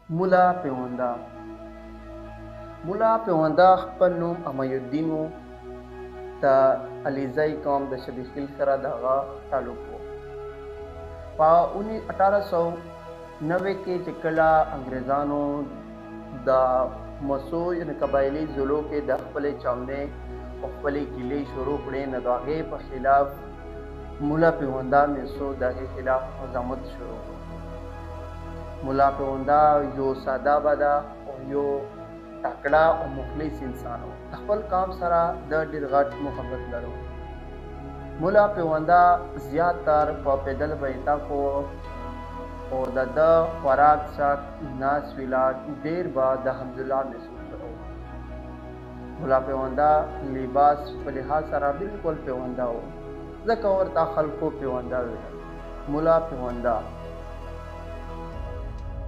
مولا پیونده مولا پیونده خپل نوم امیالدین و د علیزی قوم د شبیخیل سره د هغه تعلق و. په 1890 کې چې کله انګریزانو د مسو یعنې قبایلي ضلعو کې د خپلې چاونې او خپلې کیلې شروع کړې، نو د هغې په خلاف مولا پیونده میسو د هغې خلاف مزاحمت شروع کړ. مولا پیونده یو ساده باده او یو تکړه او مخلص انسان و. د خپل قام سره د ډېر غټ محبت لرو. مولا پیونده زیاتر په پیدل بیتا کو او د ده خوراک څښاک ناست ویلاړ ډېر به د حمدالله میسو سره و. مولا پیونده لباس په لحاظ سره بلکل پیونده و، ځکه ورته خلکو پیونده ویل. مولا پیونده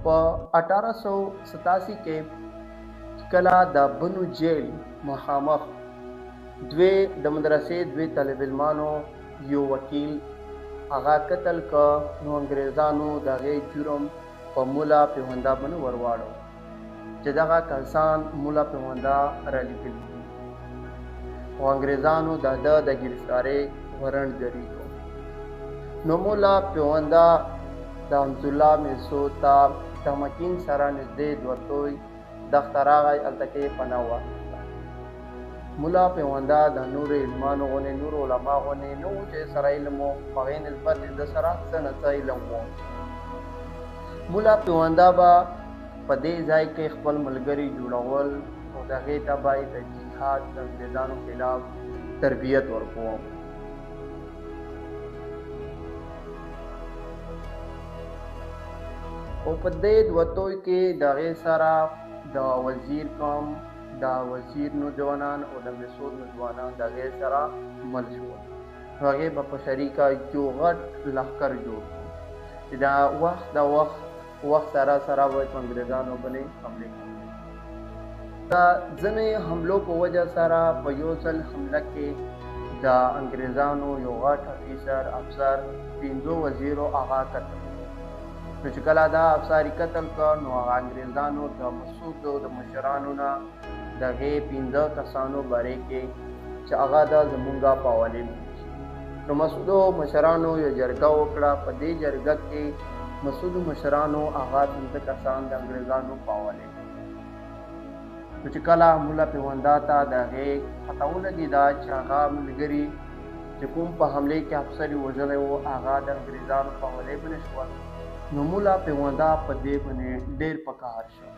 په 1887 کې کله د بنو جیل مخامخ د مدرسې دوی طالب علمانو یو وکیل هغه قتل که، نو انګریزانو د هغې جرم په مولا پیونده باندې ورواړو چې دغه کسان مولا پیونده رالیږلي دي، او انګریزانو د ده د ګرفتارۍ ورنټ جاري کړ. نو مولا پیونده د حمدالله میسو ته تمکین سره نږدې دوتوی دښته راغی، هلته کې یې پناه واخیسته. مولا پیونده د نورو علمانو غوندې نورو علما غوندې نه و چې سره علم و، په هغې نسبت د سره څه نه څه علم و. مولا پیونده به په دې ځای کې خپل ملګري جوړول او د هغې ته به یې د جهاد د انګریزانو خلاف تربیت ورکوم. او په دې دوتوی کې د هغې سره د وزیر قوم، د وزیر نوجوانان او د میسود نوجوانان د هغې سره مل شول. هغې به په شریکه یو غټ لښکر جوړ کړو چې د وخت سره سره به په انګریزانو باندې حملې کوي. د ځینې حملو په وجه سره په یو ځل حمله کې د انګریزانو یو غټ افسر 5 وزیرو هغه قتل. نو چې کله دا افسر یې قتل کړ، نو هغه انګریزانو د مسعودو د مشرانو نه د هغې 15 کسانو باره کې چې هغه د زمونږه په حوالې شي. نو مسعودو مشرانو یو جرګه وکړه. په دې جرګه کې مسعودو مشرانو هغه 15 کسان د انګریزانو په حوالې کړل. نو چې کله مولا پیونده ته د هغې پته ولګېده چې هغه ملګري چې کوم په حملې کې افسر یې وژلی و هغه د انګریزانو په حوالې باندې شول، نو مولا پیونده په دې باندې ډېر په قهر شو.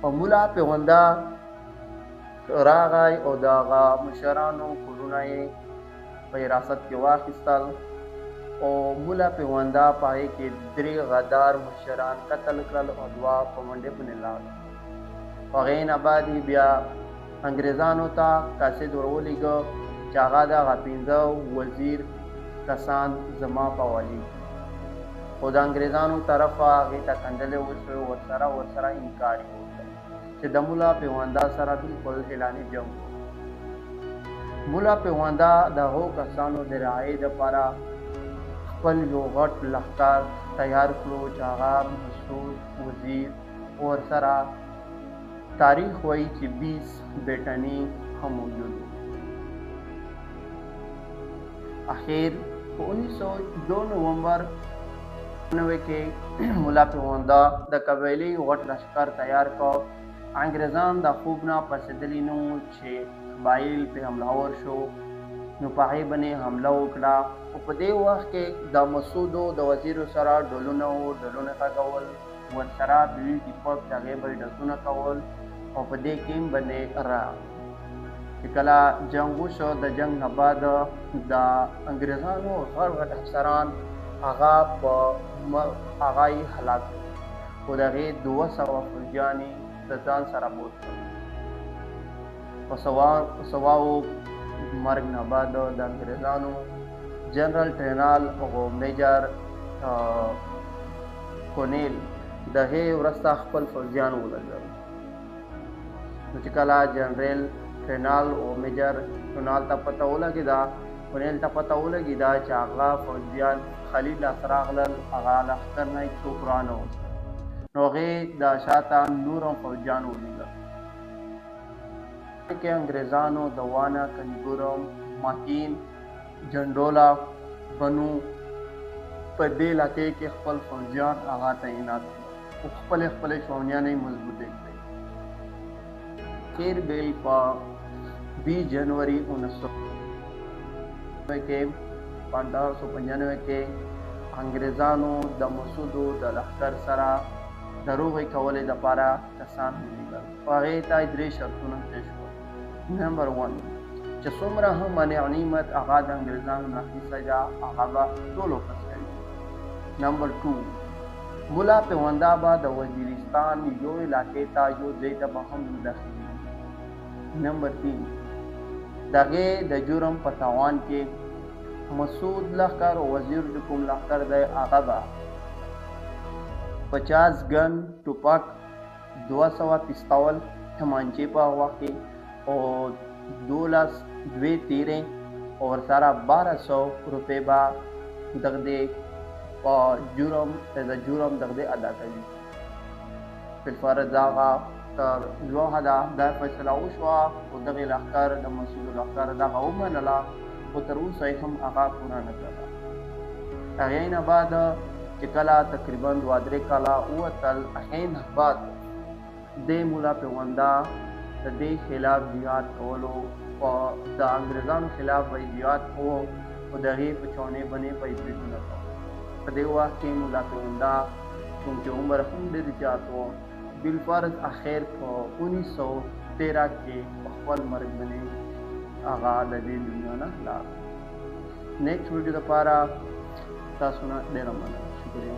او مولا پیونده راغی او د هغه مشرانو کورونه یې په حراست کې واخیستل، او مولا پیونده په هغې کې 3 غدار مشران قتل کړل او 2 په منډې باندې لاړل. په هغې نه بعد یې بیا انګریزانو ته قاصد ورولېږه چې هغه د هغه 15 وزیر کسان زما په حوالې کړي. خو د انګریزانو طرفه هغې ته کنډلې وشوې، ورسره انکار یې وکړ چې د مولا پیونده سره بلکل اعلاني جنګ وکړي. مولا پیونده د هغو کسانو د رعایې دپاره خپل یو غټ لښکر تیار کړو چې هغه مسعود وزیر ورسره تاریخ وایي چې 20 بیټني هم موجود وو. اخر په 1902 نومبر 1990 کې مولا پیونده د قبایلي غټ لښکر تیار کړ. انګریزان د خوب نه پاڅېدلي نه وو چې قبایل پرې حملهور شو، نو په هغې باندې حمله وکړه. خو په دې وخت کې د مسعودو د وزیرو سره ډولونه وو، ډولونه غږول، ورسره بوي ټیپک د هغې به یې ډزونه کول، او په دې کې هم باندې راغی. چې کله جنګ وشو، د جنګ نه بعد د انګریزانو غټ افسران هغه یې هلاک کړل، خو د هغې 200 فوجیان یې د ځان سره بوت کړل. په سواو مرګ نه بعد د انګریزانو جنرال ټرینال او میجر کونیل د هغې وروسته خپل فوجیان ولګول. نو چې کله جنرال ټرینال او میجر کونیل ته پته ولګېده چې هغه فوجیان خلیل لاسته راغلل، هغه لښکر نه یې څوک رانه وستل، نو هغې د شاته نور هم فوجیان ولیږل. کې انګریزانو د وانا، کنیګورم، ماهین، جنډولا، بنو په دې علاقې کې خپل فوجیان هغه تعینات کړل او خپلې شونیانې مضبوطې کړې. خیر بیل په 20 جنوري 1895 کې انګریزانو د مسعودو د لښکر سره د روغې کولو لپاره کسان ولیږل. هغې ته 3 شرطونه پیش کړل. نمبر 1 چې څومره هم منع نعمت هغه د انګریزانو نه اخیستی ده هغه به ټول واپس کوي. نمبر 2 ملا پیونده به د وزیرستان یو علاقې ته یو ځای ته به هم داخلېږي. نمبر 3 د هغې د جرم په تاوان کې مسعود لښکر او وزیر د کوم لښکر دی هغه به 50 ګن ټوپک، 200 پستول کمانچې په وخت کې او 2 تیرې او ورسره 1200 روپۍ به دغه په جرم دغه ادا کوي. بالفرض هغه تر یوه حده دا فیصله وشوه خو دغې لښکر د مسعود لښکر دغه ومنله خو تر اوسه یې هم هغه پوره نه کړله. هغې نه بعد چې کله تقریبا 2-3 کاله ووتل هغې نه بعد دې ملا پیونده د دې خلاف جهاد کولو په د انګریزانو خلاف به یې جهاد کوو او د هغې په چونې بنې به یې بریدونه کول. په دې وخت کې ملا پیونده چونکې عمر هم ډېر زیات و بالفرض اخر په 1913 کې په خپل مرګ باندې هغه د دې دنیا نه لاړ. نیکسټ ویډیو لپاره تاسو نه ډېره مننه. شکریه.